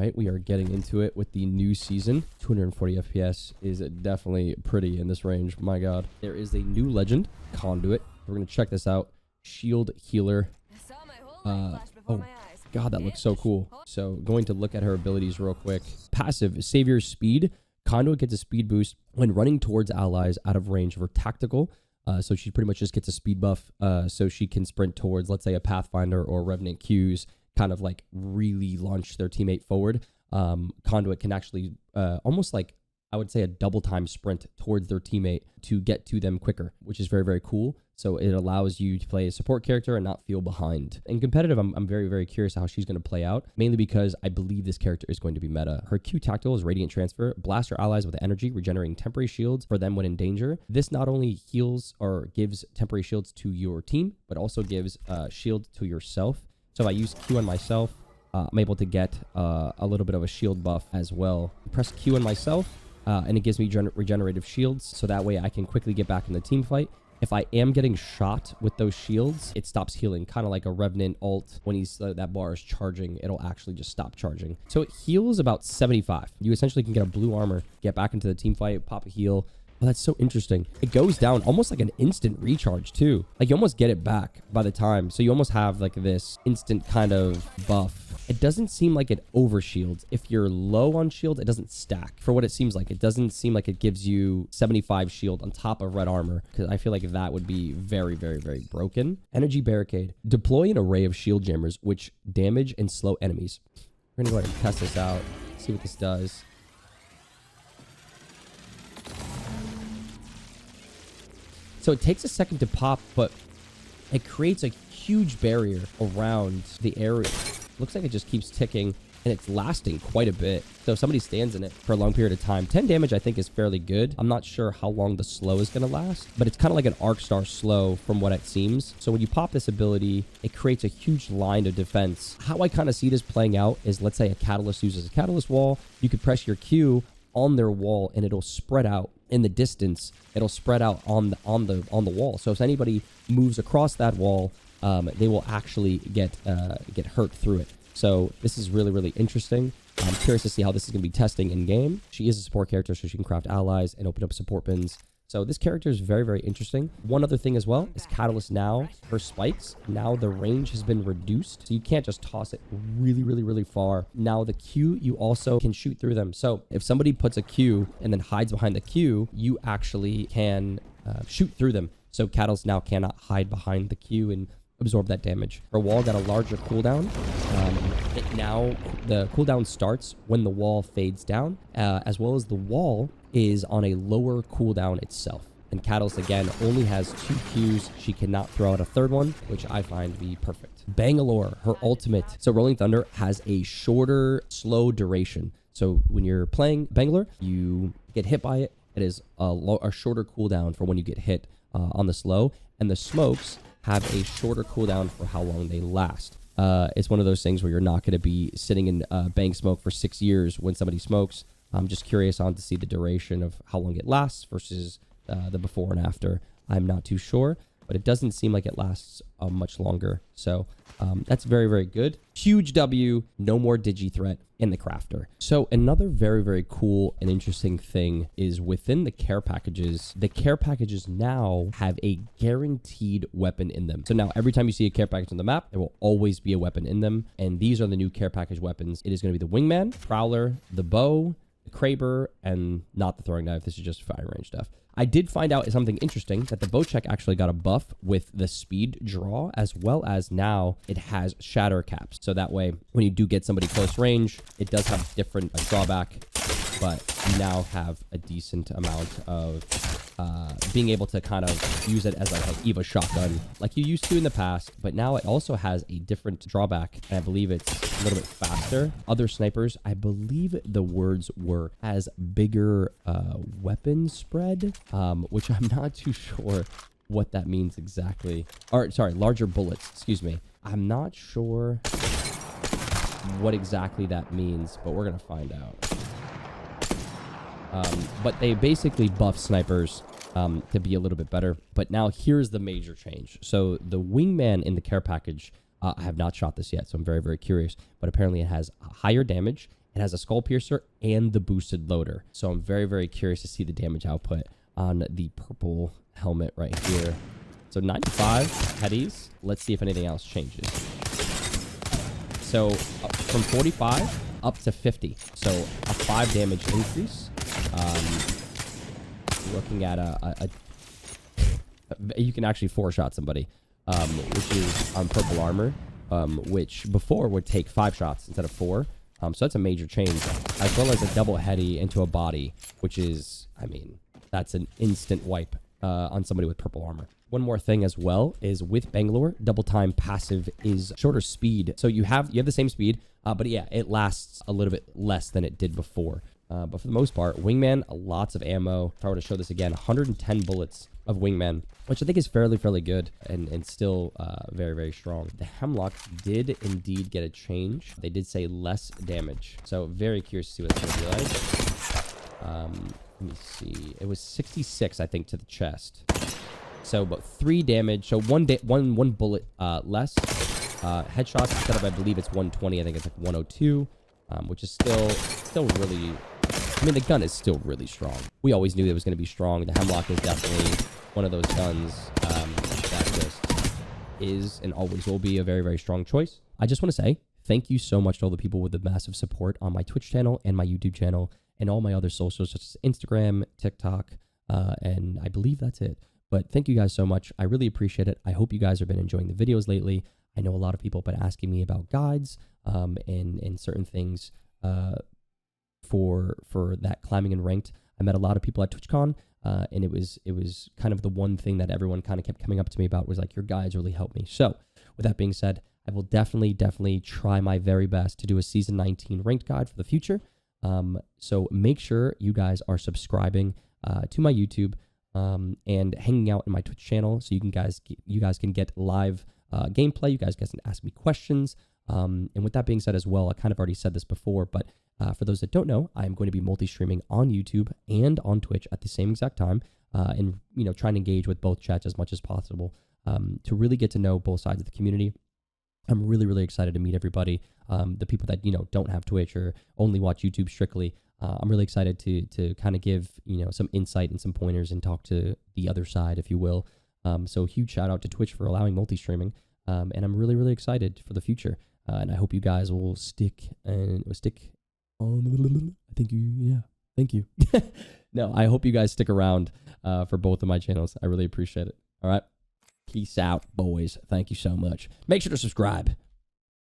right, we are getting into it with the new season. 240 FPS is definitely pretty in this range. My God. There is a new legend, Conduit. We're going to check this out. Shield healer. Oh, God, that looks so cool. So going to look at her abilities real quick. Passive, Savior's Speed. Conduit gets a speed boost when running towards allies out of range of her tactical. So she pretty much just gets a speed buff so she can sprint towards, let's say, a Pathfinder or Revenant Qs, kind of like really launch their teammate forward. Conduit can actually almost like, I would say, a double time sprint towards their teammate to get to them quicker, which is very, very cool. So it allows you to play a support character and not feel behind. In competitive, I'm very, very curious how she's going to play out, mainly because I believe this character is going to be meta. Her Qtacle is Radiant Transfer. Blast her allies with energy, regenerating temporary shields for them when in danger. This not only heals or gives temporary shields to your team, but also gives shield to yourself. So if I use Q on myself, I'm able to get a little bit of a shield buff as well. Press Q on myself, and it gives me regenerative shields, so that way I can quickly get back in the team fight. If I am getting shot with those shields, it stops healing, kind of like a Revenant ult. When that bar is charging, it'll actually just stop charging. So it heals about 75. You essentially can get a blue armor, get back into the team fight, pop a heal. Oh, that's so interesting. It goes down almost like an instant recharge too. Like you almost get it back by the time. So you almost have like this instant kind of buff. It doesn't seem like it overshields. If you're low on shield, it doesn't stack. For what it seems like, it doesn't seem like it gives you 75 shield on top of red armor, because I feel like that would be very, very, very broken. Energy barricade. Deploy an array of shield jammers which damage and slow enemies. We're gonna go ahead and test this out, see what this does. So it takes a second to pop, but it creates a huge barrier around the area. Looks like it just keeps ticking, and it's lasting quite a bit. So if somebody stands in it for a long period of time, 10 damage I think is fairly good. I'm not sure how long the slow is going to last, but it's kind of like an arc star slow from what it seems. So when you pop this ability, it creates a huge line of defense. How I kind of see this playing out is, let's say a catalyst uses a catalyst wall. You could press your Q on their wall, and it'll spread out in the distance. It'll spread out on the wall. So if anybody moves across that wall, they will actually get hurt through it. So this is really, really interesting. I'm curious to see how this is going to be testing in game. She is a support character, so she can craft allies and open up support bins. So this character is very, very interesting. One other thing as well is Catalyst now, her spikes, now the range has been reduced. So you can't just toss it really, really, really far. Now the Q, you also can shoot through them. So if somebody puts a Q and then hides behind the Q, you actually can shoot through them. So Catalyst now cannot hide behind the Q and absorb that damage. Her wall got a larger cooldown. Now the cooldown starts when the wall fades down, as well as the wall is on a lower cooldown itself. And Catalyst, again, only has 2 Qs. She cannot throw out a third one, which I find to be perfect. Bangalore, her ultimate. So Rolling Thunder has a shorter, slow duration. So when you're playing Bangalore, you get hit by it. It is a shorter cooldown for when you get hit on the slow. And the smokes have a shorter cooldown for how long they last. It's one of those things where you're not going to be sitting in bank smoke for 6 years when somebody smokes. I'm just curious on to see the duration of how long it lasts versus the before and after. I'm not too sure, but it doesn't seem like it lasts much longer. So that's very, very good. Huge W, no more digi threat in the crafter. So another very, very cool and interesting thing is within the care packages now have a guaranteed weapon in them. So now every time you see a care package on the map, there will always be a weapon in them. And these are the new care package weapons. It is going to be the Wingman, Prowler, the Bow, the Kraber, and not the throwing knife. This is just firing range stuff. I did find out something interesting, that the Bowcheck actually got a buff with the speed draw, as well as now it has shatter caps. So that way, when you do get somebody close range, it does have different drawback, but you now have a decent amount of being able to kind of use it as like an EVA shotgun like you used to in the past. But now it also has a different drawback, and I believe it's a little bit faster. Other snipers, I believe the words were, has bigger weapon spread, which I'm not too sure what that means exactly. Or sorry, larger bullets, excuse me. I'm not sure what exactly that means, but we're gonna find out. But they basically buff snipers to be a little bit better. But now here's the major change. So the Wingman in the care package, I have not shot this yet, so I'm very, very curious. But apparently it has higher damage It has a skull piercer and the boosted loader. So I'm very, very curious to see the damage output on the purple helmet right here. So 95 headies. Let's see if anything else changes. So from 45 up to 50. So a 5 damage increase. Looking at you can actually 4-shot somebody, which is on purple armor, which before would take 5 shots instead of 4. So that's a major change, as well as a double heady into a body, which is, I mean, that's an instant wipe on somebody with purple armor. One more thing as well is with Bangalore, double time passive is shorter speed. So you have the same speed, but yeah, it lasts a little bit less than it did before. But for the most part, Wingman, lots of ammo. If I were to show this again, 110 bullets of Wingman, which I think is fairly good and still very, very strong. The Hemlock did indeed get a change. They did say less damage. So very curious to see what it's going to be like. Let me see. It was 66, I think, to the chest. So about 3 damage. So one bullet less. Headshots instead of, I believe it's 120. I think it's like 102, which is still really... I mean, the gun is still really strong. We always knew it was going to be strong. The Hemlock is definitely one of those guns that just is and always will be a very, very strong choice. I just want to say thank you so much to all the people with the massive support on my Twitch channel and my YouTube channel and all my other socials such as Instagram, TikTok, and I believe that's it. But thank you guys so much. I really appreciate it. I hope you guys have been enjoying the videos lately. I know a lot of people have been asking me about guides and certain things for that climbing and ranked. I met a lot of people at TwitchCon, and it was kind of the one thing that everyone kind of kept coming up to me about was like, your guides really helped me. So with that being said, I will definitely try my very best to do a season 19 ranked guide for the future. So make sure you guys are subscribing to my YouTube and hanging out in my Twitch channel so you guys can get live gameplay. You guys can ask me questions. And with that being said as well, I kind of already said this before, but for those that don't know, I'm going to be multi-streaming on YouTube and on Twitch at the same exact time, and trying to engage with both chats as much as possible to really get to know both sides of the community. I'm really excited to meet everybody. The people that don't have Twitch or only watch YouTube strictly. I'm really excited to kind of give some insight and some pointers and talk to the other side, if you will. So huge shout out to Twitch for allowing multi-streaming, and I'm really excited for the future. And I hope you guys will stick on. Thank you. No, I hope you guys stick around for both of my channels. I really appreciate it. All right. Peace out, boys. Thank you so much. Make sure to subscribe.